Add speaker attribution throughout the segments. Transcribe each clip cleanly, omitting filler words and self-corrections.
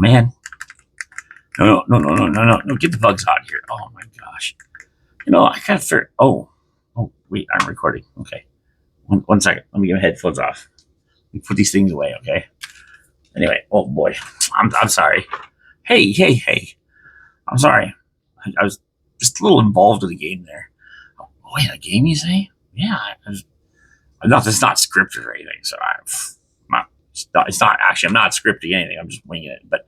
Speaker 1: man. No. Get the bugs out of here. Oh my gosh. I kind of fear. Oh, wait, I'm recording. Okay. One second. Let me get my headphones off. Let me put these things away, okay? Anyway, oh boy. I'm sorry. Hey. I'm sorry. I was just a little involved in the game there. Oh, wait, a game you say? Yeah. It's not scripted or anything, so it's not actually, I'm not scripting anything. I'm just winging it. But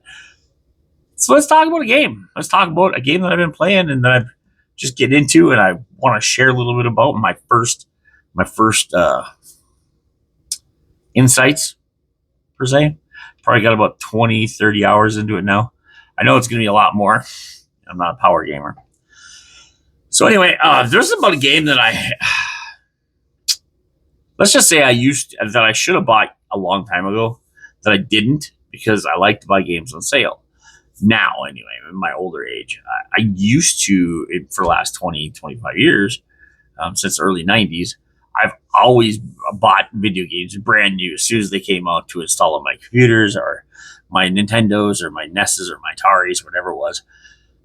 Speaker 1: so let's talk about a game. Let's talk about a game that I've been playing and that I've just get into, and I want to share a little bit about my first insights per se. Probably got about 20, 30 hours into it now. I know it's going to be a lot more. I'm not a power gamer. So anyway, there's about a game that let's just say I should have bought a long time ago that I didn't because I like to buy games on sale. Now, anyway, in my older age, I used to, for the last 20, 25 years, since the early 90s, I've always bought video games brand new as soon as they came out to install on my computers or my Nintendos or my NESs or my Ataris, whatever it was.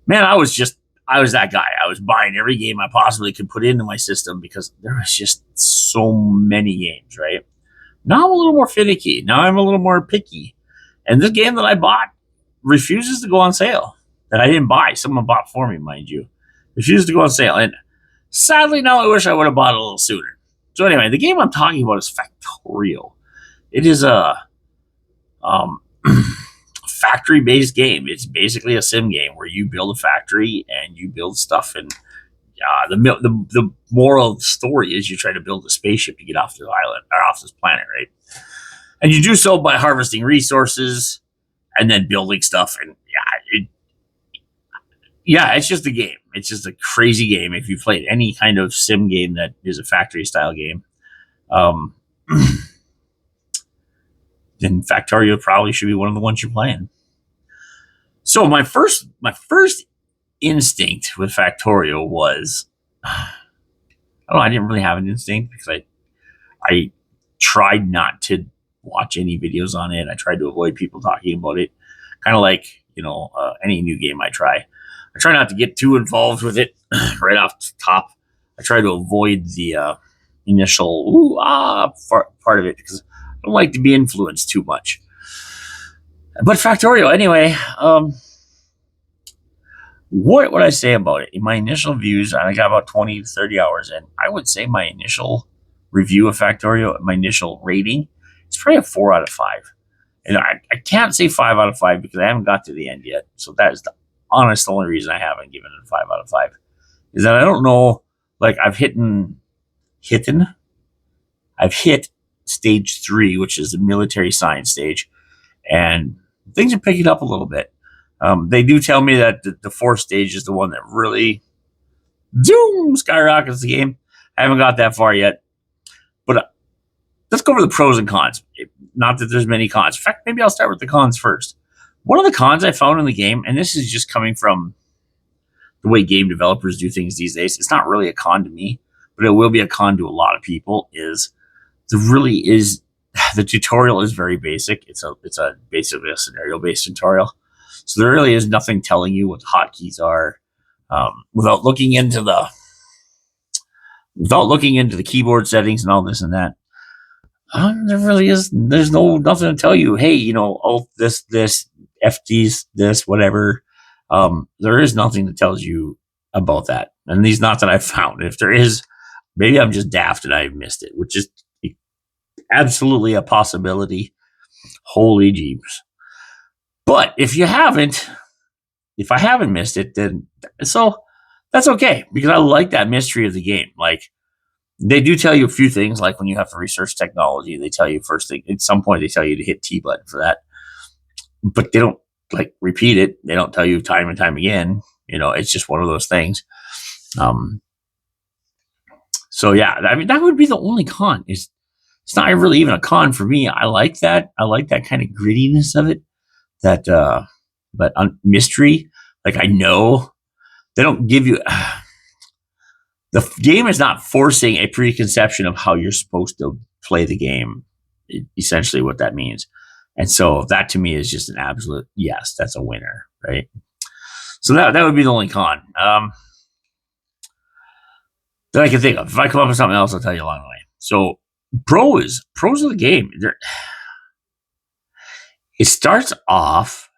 Speaker 1: Man, I was that guy. I was buying every game I possibly could put into my system because there was just so many games, right? Now I'm a little more finicky. Now I'm a little more picky. And this game that I bought refuses to go on sale. That I didn't buy. Someone bought for me, mind you. Refuses to go on sale. And sadly, now I wish I would have bought it a little sooner. So anyway, the game I'm talking about is Factorio. It is a factory-based game. It's basically a sim game where you build a factory and you build stuff. And the moral of the story is you try to build a spaceship to get off the island or off this planet, right? And you do so by harvesting resources and then building stuff. And it's just a game. It's just a crazy game. If you played any kind of sim game that is a factory style game, then Factorio probably should be one of the ones you're playing. So my first instinct with Factorio was, I didn't really have an instinct because I tried not to watch any videos on it. I tried to avoid people talking about it. Kind of like, any new game I try not to get too involved with it right off the top. I try to avoid the initial part of it because I don't like to be influenced too much. But Factorio, anyway, what would I say about it? In my initial views, I got about 20 to 30 hours in. I would say my initial review of Factorio, my initial rating, it's probably a 4 out of 5. And I can't say 5 out of 5 because I haven't got to the end yet. So that is the only reason I haven't given it a 5 out of 5 is that I don't know. Like I've hit stage 3, which is the military science stage, and things are picking up a little bit. They do tell me that the 4th stage is the one that really skyrockets the game. I haven't got that far yet, but let's go over the pros and cons. Not that there's many cons. In fact, maybe I'll start with the cons first. One of the cons I found in the game, and this is just coming from the way game developers do things these days, it's not really a con to me, but it will be a con to a lot of people, is the tutorial is very basic. It's basically a scenario-based tutorial. So there really is nothing telling you what the hotkeys are without looking into the keyboard settings and all this and that. There's nothing to tell you. Hey, alt this, FDs, this, whatever. There is nothing that tells you about that. And these not that I've found. If there is, maybe I'm just daft and I've missed it, which is absolutely a possibility. Holy jeeps. But if I haven't missed it, then so that's okay because I like that mystery of the game. Like they do tell you a few things, like when you have to research technology, they tell you first thing, at some point they tell you to hit T button for that, but they don't repeat it. They don't tell you time and time again. It's just one of those things. So yeah, I mean, that would be the only con. It's not really even a con for me. I like that. I like that kind of grittiness of it. That mystery. Like I know they don't give you. The game is not forcing a preconception of how you're supposed to play the game. Essentially, what that means. And so that to me is just an absolute yes, that's a winner, right? So that would be the only con that I can think of. If I come up with something else, I'll tell you along the way. So pros of the game. It starts off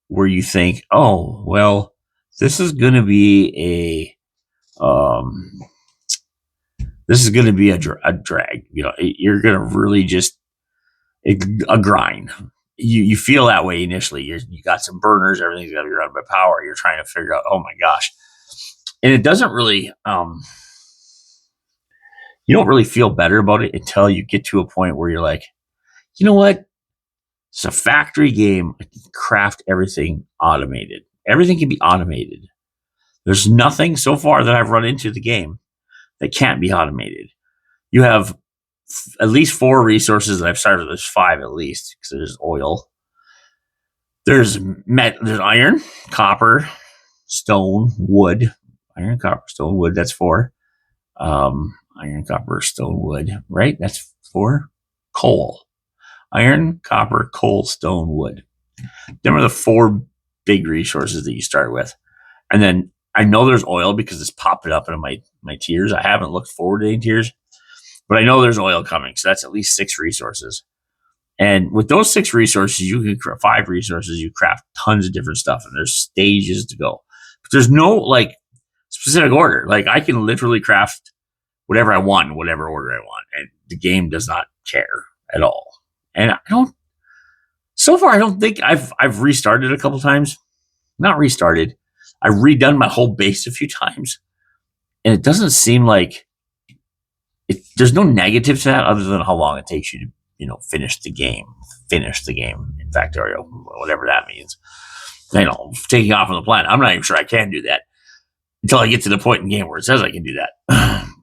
Speaker 1: where you think, oh well, this is going to be this is going to be a drag. You're going to really just a grind. You feel that way initially. You got some burners, everything's got to be run by power. You're trying to figure out, oh my gosh, and it doesn't really. You don't really feel better about it until you get to a point where you're like, you know what? It's a factory game. I can craft everything automated. Everything can be automated. There's nothing so far that I've run into the game that can't be automated. You have at least 4 resources that I've started. There's 5 at least because there's oil. There's iron, copper, stone, wood. Iron, copper, stone, wood. That's 4. Iron, copper, stone, wood. Right? That's 4. Coal. Iron, copper, coal, stone, wood. Them are the 4 big resources that you start with. And then I know there's oil because it's popping up in my tiers. I haven't looked forward to any tiers, but I know there's oil coming. So that's at least 6 resources. And with those 6 resources, you can craft 5 resources. You craft tons of different stuff, and there's stages to go. But there's no like specific order. Like I can literally craft whatever I want in whatever order I want, and the game does not care at all. And I don't. So far, I don't think I've restarted a couple times. Not restarted. I've redone my whole base a few times, and it doesn't seem like there's no negative to that other than how long it takes you to finish the game in Factorio, whatever that means. Taking off on the planet. I'm not even sure I can do that until I get to the point in the game where it says I can do that.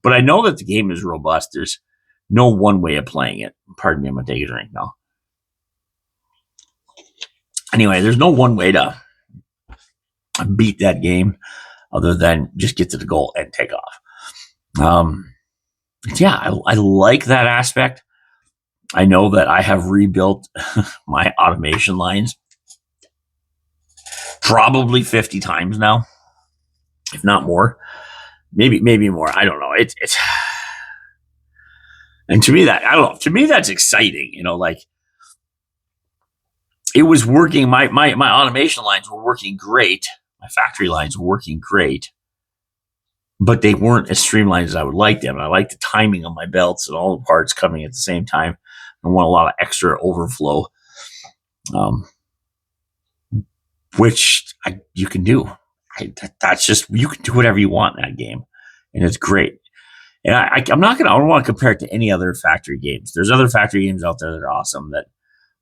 Speaker 1: But I know that the game is robust. There's no one way of playing it. Pardon me, I'm going to take a drink now. Anyway, there's no one way to beat that game other than just get to the goal and take off. Yeah, I like that aspect. I know that I have rebuilt my automation lines probably 50 times now, if not more. Maybe more. I don't know. It's and to me that I don't know. To me that's exciting. Like it was working. My automation lines were working great. My factory lines were working great, but they weren't as streamlined as I would like them. And I like the timing of my belts and all the parts coming at the same time. I want a lot of extra overflow, which you can do. That's just, you can do whatever you want in that game, and it's great. And I don't want to compare it to any other factory games. There's other factory games out there that are awesome that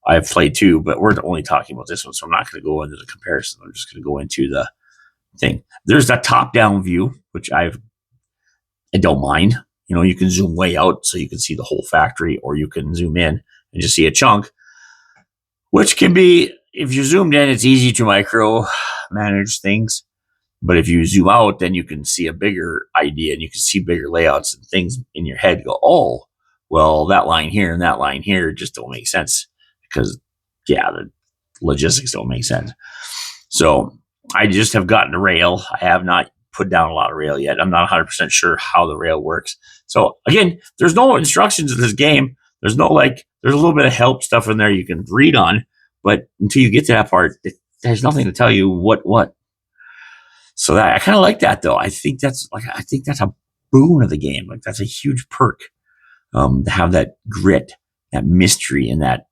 Speaker 1: I've played too, but we're only talking about this one, so I'm not going to go into the comparison. I'm just going to go into the thing. There's that top-down view, which I don't mind. You can zoom way out so you can see the whole factory, or you can zoom in and just see a chunk, which can be, if you're zoomed in, it's easy to micro manage things. But if you zoom out, then you can see a bigger idea and you can see bigger layouts and things in your head go, oh, well, that line here and that line here just don't make sense because, yeah, the logistics don't make sense. So I just have gotten to rail. I have not put down a lot of rail yet. I'm not 100% sure how the rail works. So again, there's no instructions in this game. There's no there's a little bit of help stuff in there you can read on, but until you get to that part, there's nothing to tell you what. So that I kind of like that though. I think that's a boon of the game. Like that's a huge perk to have that grit, that mystery, and that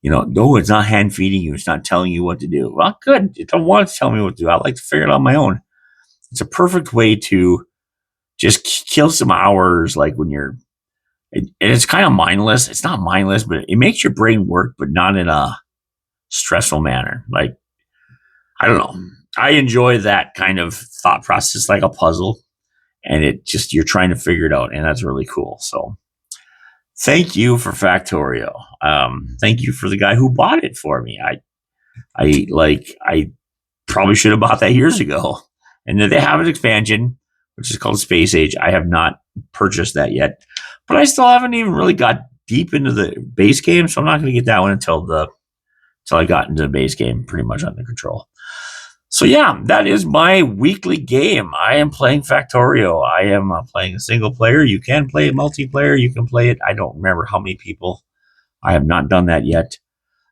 Speaker 1: no, it's not hand feeding you. It's not telling you what to do. Well, good. You don't want to tell me what to do. I like to figure it out on my own. It's a perfect way to just kill some hours, like when and it's kind of mindless. It's not mindless, but it makes your brain work, but not in a stressful manner. Like, I don't know. I enjoy that kind of thought process, like a puzzle, and you're trying to figure it out, and that's really cool. So thank you for Factorio. Thank you for the guy who bought it for me. I probably should have bought that years ago. And then they have an expansion, which is called Space Age. I have not purchased that yet, but I still haven't even really got deep into the base game, so I'm not going to get that one until the until I got into the base game pretty much under control. So yeah, that is my weekly game. I am playing Factorio. I am playing a single player. You can play it multiplayer. You can play it. I don't remember how many people. I have not done that yet.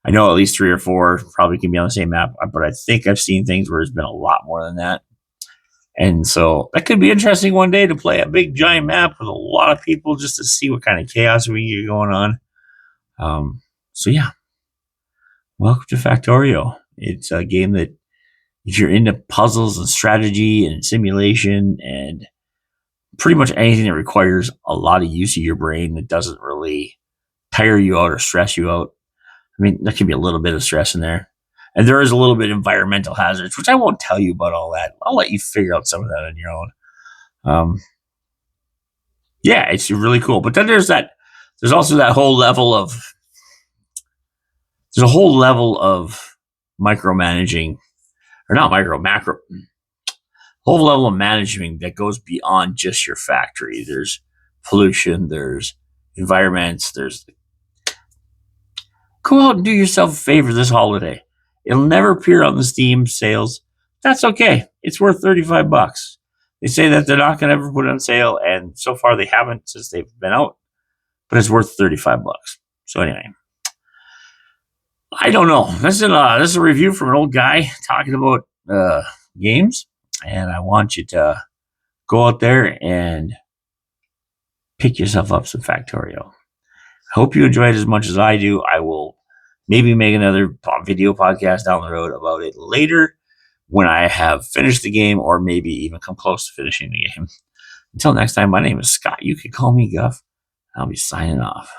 Speaker 1: I know at least 3 or 4 probably can be on the same map, but I think I've seen things where it's been a lot more than that. And so that could be interesting one day to play a big giant map with a lot of people just to see what kind of chaos we get going on. So yeah, welcome to Factorio. It's a game that if you're into puzzles and strategy and simulation and pretty much anything that requires a lot of use of your brain that doesn't really tire you out or stress you out. I mean, there can be a little bit of stress in there. And there is a little bit of environmental hazards, which I won't tell you about all that. I'll let you figure out some of that on your own. Yeah, it's really cool. But then there's also that whole level of, there's a whole level of micromanaging, or not macro, whole level of management that goes beyond just your factory. There's pollution, there's environments, there's, go out and do yourself a favor this holiday. It'll never appear on the Steam sales. That's okay. It's worth $35. They say that they're not going to ever put it on sale, and so far they haven't since they've been out. But it's worth $35. So anyway, I don't know. This is a review from an old guy talking about games, and I want you to go out there and pick yourself up some Factorio. I hope you enjoyed it as much as I do. I will maybe make another video podcast down the road about it later when I have finished the game, or maybe even come close to finishing the game. Until next time, my name is Scott. You can call me Guff. I'll be signing off.